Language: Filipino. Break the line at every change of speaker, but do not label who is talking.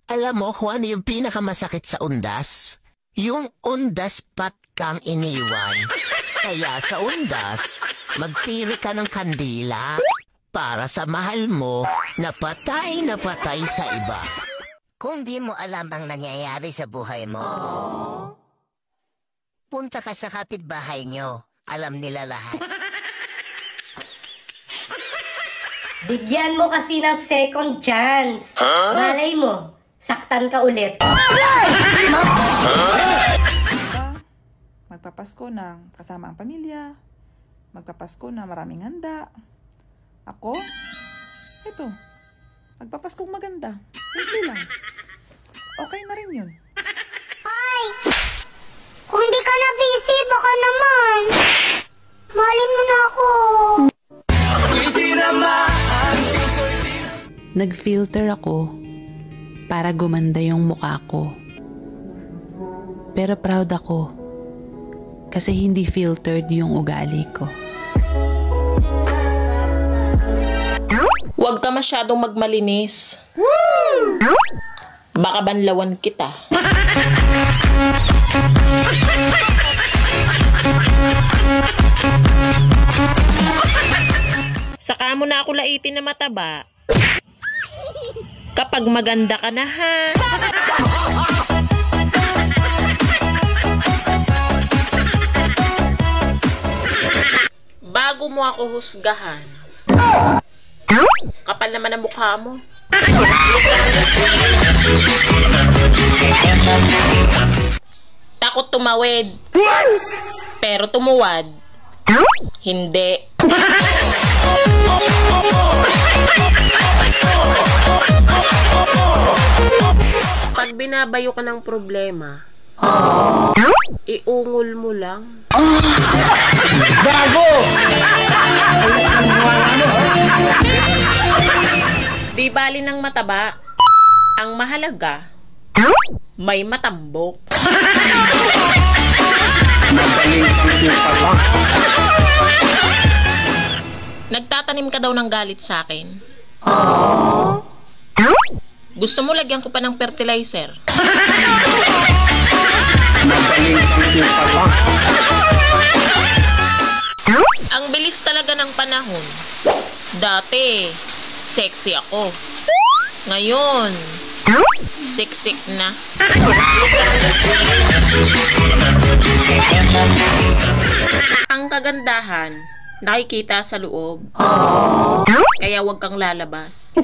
Alam mo kung ano yung pinakamasakit sa undas? Yung undas pat kang iniwan. Kaya sa undas, magtiri ka ng kandila para sa mahal mo na patay sa iba. Kung di mo alam ang nangyayari sa buhay mo, punta ka sa kapitbahay nyo. Alam nila lahat.
Bigyan mo kasi ng second chance. Malay mo, saktan ka ulit.
Magpapasko ng kasama ang pamilya. Magpapasko na maraming handa. Ako? Ito. Magpapaskong maganda. Simple lang. Okay na rin yun.
Ay! Kung di ka na busy, baka naman. Mahalin mo na ako.
Nag-filter ako para gumanda yung mukha ko. Pero proud ako kasi hindi filtered yung ugali ko.
Huwag ka masyadong magmalinis. Baka banlawan kita. Saka mo na ako laitin na mataba. Kapag maganda ka na, ha? Bago mo ako husgahan, kapal naman ang mukha mo. Takot tumawid, pero tumuwad, hindi. Pag binabayo ka ng problema, iungol mo lang.
Bago!
Di bali ng mataba. Ang mahalaga, may matambok. Nagtatanim ka daw ng galit sa akin. Gusto mo lagyan ko pa ng fertilizer? Ang bilis talaga ng panahon. Dati, sexy ako. Ngayon, siksik na. Ang kagandahan, nakikita sa loob. Kaya huwag kang lalabas.